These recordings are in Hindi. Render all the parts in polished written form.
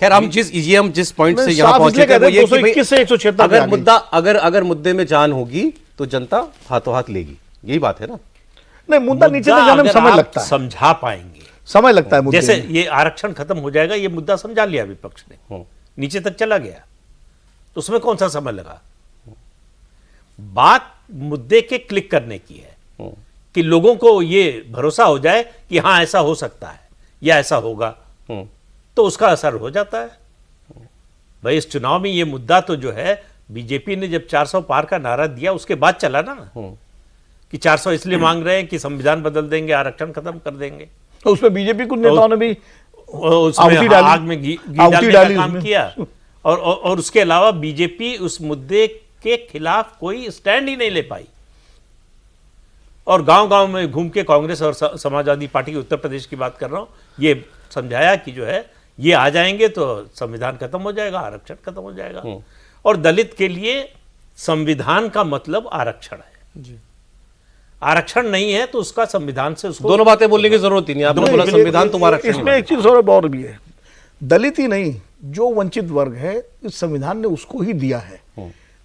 खैर हम जिस पॉइंट से यहाँ पहुंचे थे वो ये कि भाई अगर मुद्दे में जान होगी तो जनता हाथों हाथ लेगी, यही बात है ना। नहीं, मुद्दा नीचे तक जाने में समय लगता है, समझा पाएंगे, समय लगता है। जैसे ये आरक्षण खत्म हो जाएगा, ये मुद्दा समझा लिया विपक्ष ने, नीचे तक चला गया, तो उसमें कौन सा समय लगा। बात मुद्दे के क्लिक करने की है कि लोगों को ये भरोसा हो जाए कि हाँ ऐसा हो सकता है या ऐसा होगा, तो उसका असर हो जाता है। भाई इस चुनाव में ये मुद्दा तो जो है बीजेपी ने जब 400 पार का नारा दिया उसके बाद चला ना, कि 400 इसलिए मांग रहे हैं कि संविधान बदल देंगे, आरक्षण खत्म कर देंगे। तो उसमें बीजेपी कुछ नेताओं ने भी उसमें आग में घी डालने का काम किया, और उसके अलावा बीजेपी उस मुद्दे के खिलाफ कोई स्टैंड ही नहीं ले पाई, और गांव-गांव में घूम के कांग्रेस और समाजवादी पार्टी की उत्तर प्रदेश की बात कर रहा हूं, ये समझाया कि जो है ये आ जाएंगे तो संविधान खत्म हो जाएगा, आरक्षण खत्म हो जाएगा। और दलित के लिए संविधान का मतलब आरक्षण है जी। आरक्षण नहीं है तो उसका संविधान से उसको दोनों बातें बोलने की जरूरत ही नहीं। आपने बोला संविधान तुम आरक्षण। इसमें एक चीज और भी है, दलित ही नहीं जो वंचित वर्ग है इस संविधान ने उसको ही दिया है,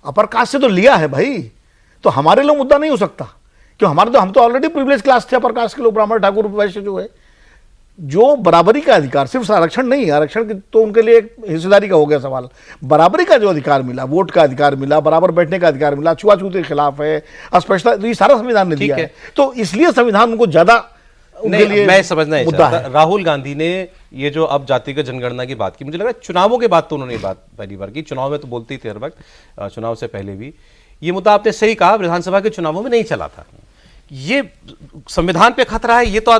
अपर कास्ट से तो लिया है भाई, तो हमारे लिए मुद्दा नहीं हो सकता, क्यों हमारे तो हम तो ऑलरेडी प्रिविलेज क्लास थे, अपर कास्ट के लोग, ब्राह्मण ठाकुर वैश्य जो है, जो बराबरी का अधिकार, सिर्फ आरक्षण नहीं, आरक्षण तो उनके लिए एक हिस्सेदारी का हो गया सवाल, बराबरी का जो अधिकार मिला, वोट का अधिकार मिला, बराबर बैठने का अधिकार मिला, छुआछूत के खिलाफ है, अस्पष्टता, तो ये सारा संविधान ने दिया है, तो इसलिए संविधान उनको ज्यादा मैं समझना है मुद्दा है। राहुल गांधी ने ये जो अब जातिगत जनगणना की बात की, मुझे लग रहा है चुनावों के बाद तो उन्होंने बात पहली बार की, चुनाव में तो बोलते ही थे हर वक्त, चुनाव से पहले भी ये मुद्दा आपने सही कहा, विधानसभा के चुनावों में नहीं चला था। ये संविधान पे खतरा है, ये तो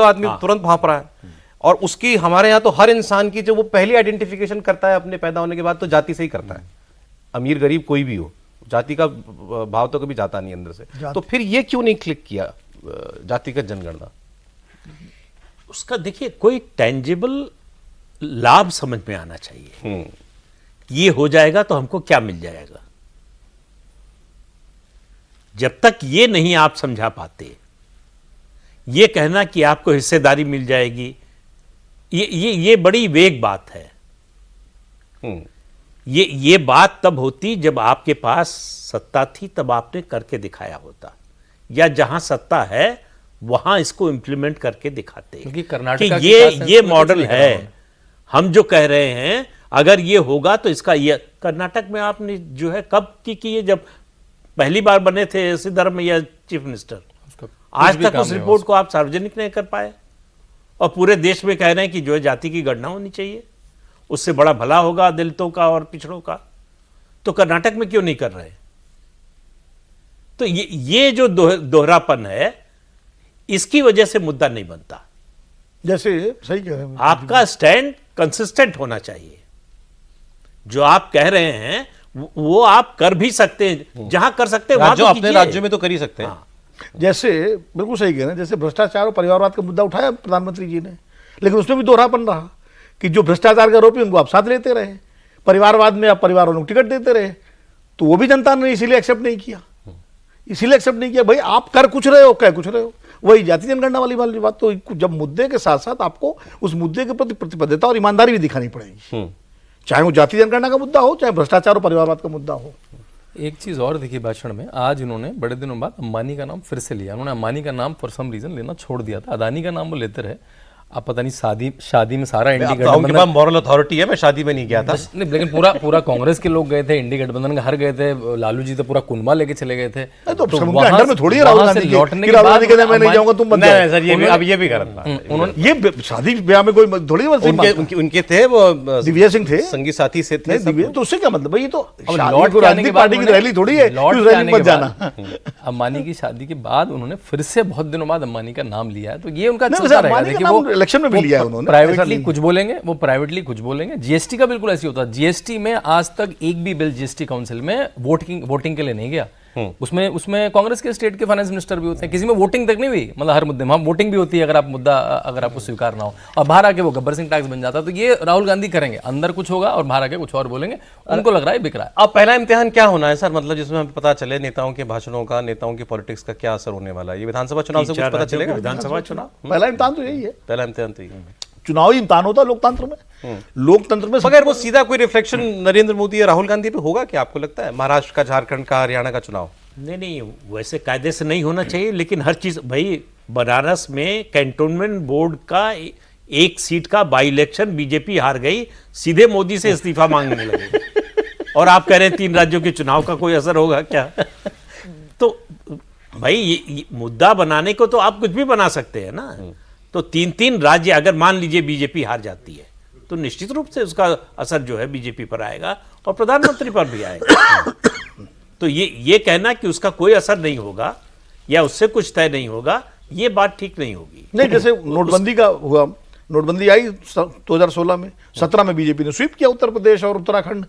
आदमी तुरंत भांप रहा है, और उसकी हमारे यहाँ तो हर इंसान की जो वो पहली आइडेंटिफिकेशन करता है अपने पैदा होने के बाद तो जाति से ही करता है, अमीर गरीब कोई भी हो, जाति का भाव तो कभी जाता नहीं अंदर से। तो फिर ये क्यों नहीं क्लिक किया जातिगत जनगणना? उसका देखिए कोई टेंजिबल लाभ समझ में आना चाहिए, ये हो जाएगा तो हमको क्या मिल जाएगा। जब तक ये नहीं आप समझा पाते, ये कहना कि आपको हिस्सेदारी मिल जाएगी, ये बड़ी वेग बात है। ये बात तब होती जब आपके पास सत्ता थी, तब आपने करके दिखाया होता, या जहां सत्ता है वहां इसको इंप्लीमेंट करके दिखाते, क्योंकि कर्नाटक कि ये मॉडल है। हम जो कह रहे हैं अगर ये होगा तो इसका ये, कर्नाटक में आपने जो है कब की है, जब पहली बार बने थे सिद्धरामैया चीफ मिनिस्टर, आज तक उस रिपोर्ट को आप सार्वजनिक नहीं कर पाए, और पूरे देश में कह रहे हैं कि जो है जाति की गणना होनी चाहिए, उससे बड़ा भला होगा दलितों का और पिछड़ों का, तो कर्नाटक में क्यों नहीं कर रहे। तो ये जो दोहरापन है, इसकी वजह से मुद्दा नहीं बनता। जैसे सही कह रहे हैं, आपका स्टैंड कंसिस्टेंट होना चाहिए, जो आप कह रहे हैं वो आप कर भी सकते हैं, जहां कर सकते हैं वहां तो अपने राज्यों में तो कर ही सकते हैं। हाँ। जैसे बिल्कुल सही कह रहे हैं, जैसे भ्रष्टाचार और परिवारवाद का मुद्दा उठाया प्रधानमंत्री जी ने, लेकिन उसमें भी दोहरापन रहा कि जो भ्रष्टाचार के आरोपी उनको आप साथ लेते रहे, परिवारवाद में आप परिवार वालों को टिकट देते रहे, तो वो भी जनता ने इसीलिए एक्सेप्ट नहीं किया, भाई आप कर कुछ रहे हो, कह कुछ रहे हो, वही जाति जनगणना वाली बात। तो जब मुद्दे के साथ साथ आपको उस मुद्दे के प्रति प्रतिबद्धता और ईमानदारी भी दिखानी पड़ेगी, चाहे वो जाति जनगणना का मुद्दा हो, चाहे भ्रष्टाचार और परिवारवाद का मुद्दा हो। एक चीज और देखिए भाषण में, आज इन्होंने बड़े दिनों बाद अंबानी का नाम फिर से लिया। उन्होंने अंबानी का नाम फॉर सम रीजन लेना छोड़ दिया था, अदानी का नाम वो लेते रहे। आप पता नहीं शादी में सारा इंडी गठबंधन, मॉरल अथॉरिटी है, मैं शादी में नहीं गया था नहीं, लेकिन पूरा कांग्रेस के लोग गए थे, इंडी गठबंधन के हर गए थे, लालू जी तो पूरा कुनबा लेके चले गए थे। तो वहां में थोड़ी राहुल गांधी लौटने के बाद मैं नहीं जाऊंगा, तुम मत जाओ। सर ये भी करता उन्होंने, ये शादी ब्याह में कोई थोड़ी उनके थे, वो दिव्या सिंह थे, संगी साथी से थे, तो उससे क्या मतलब, ये तो राजनीतिक पार्टी की रैली थोड़ी है, मत जाना। अंबानी की शादी के बाद उन्होंने फिर से बहुत दिनों बाद अंबानी का नाम लिया है, तो ये उनका इलेक्शन में भी लिया है उन्होंने, प्राइवेटली कुछ बोलेंगे, वो प्राइवेटली कुछ बोलेंगे। जीएसटी का बिल्कुल ऐसे होता है, जीएसटी में आज तक एक भी बिल जीएसटी काउंसिल में वोटिंग के लिए नहीं गया। उसमें कांग्रेस के स्टेट के फाइनेंस मिनिस्टर भी होते हैं, किसी में वोटिंग तक नहीं हुई, मतलब हर मुद्दे में वोटिंग भी होती है अगर आपको स्वीकार ना हो, और बाहर आके वो गब्बर सिंह टैक्स बन जाता है। तो ये राहुल गांधी करेंगे, अंदर कुछ होगा और बाहर आके कुछ और बोलेंगे, उनको लग रहा है बिक रहा है। अब पहला इम्तिहान क्या होना है सर, मतलब जिसमें हमें पता चले नेताओं के भाषणों का, नेताओं की पॉलिटिक्स का क्या असर होने वाला है, ये विधानसभा चुनाव से कुछ पता चलेगा? विधानसभा चुनाव पहला इम्तिहान तो यही है, पहला इम्तिहान तो यही है। चुनावी इम्तिहान होता है लोकतंत्र में। लोकतंत्र में मगर वो सीधा कोई रिफ्लेक्शन नरेंद्र मोदी या राहुल गांधी पे होगा क्या आपको लगता है, महाराष्ट्र का, झारखंड का, हरियाणा का चुनाव? नहीं, वैसे कायदे से नहीं होना चाहिए, लेकिन हर चीज भाई, बनारस में कैंटोनमेंट बोर्ड का एक सीट का बाई इलेक्शन बीजेपी हार गई, सीधे मोदी से इस्तीफा मांगने लगे और आप कह रहे हैं 3 राज्यों के चुनाव का कोई असर होगा क्या? तो भाई ये मुद्दा बनाने को तो आप कुछ भी बना सकते हैं ना। तो 3 राज्य अगर मान लीजिए बीजेपी हार जाती है तो निश्चित रूप से उसका असर जो है बीजेपी पर आएगा और प्रधानमंत्री पर भी आएगा। तो ये कहना कि उसका कोई असर नहीं होगा या उससे कुछ तय नहीं होगा, ये बात ठीक नहीं होगी। नहीं, जैसे नोटबंदी का हुआ, नोटबंदी आई 2016 में, 17 में बीजेपी ने स्वीप किया उत्तर प्रदेश और उत्तराखंड।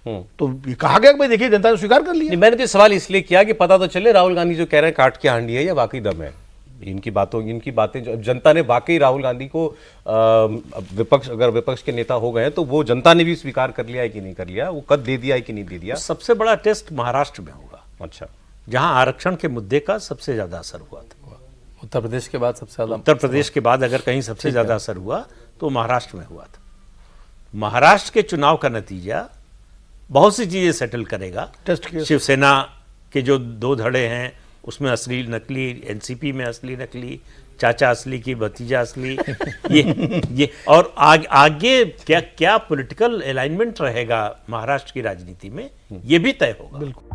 तो ये कहा गया कि भाई देखिए जनता ने स्वीकार कर लिया। नहीं, मैंने तो सवाल इसलिए किया कि पता तो चले राहुल गांधी जो कह रहे हैं काट के हांडी है या वाकई दम है। इनकी बातें जो जनता ने वाकई राहुल गांधी को अगर विपक्ष के नेता हो गए तो वो जनता ने भी स्वीकार कर लिया है कि नहीं कर लिया, वो कद दे दिया है कि नहीं दे दिया। सबसे बड़ा टेस्ट महाराष्ट्र में होगा। अच्छा, जहां आरक्षण के मुद्दे का सबसे ज्यादा असर हुआ था। उत्तर प्रदेश के बाद सबसे ज्यादा, उत्तर प्रदेश के बाद अगर कहीं सबसे ज्यादा असर हुआ तो महाराष्ट्र में हुआ था। महाराष्ट्र के चुनाव का नतीजा बहुत सी चीजें सेटल करेगा। Test case. शिवसेना के जो 2 धड़े हैं उसमें असली नकली, एनसीपी में असली नकली, चाचा असली की भतीजा असली, ये और आगे क्या क्या पॉलिटिकल अलाइनमेंट रहेगा महाराष्ट्र की राजनीति में, ये भी तय होगा। बिल्कुल।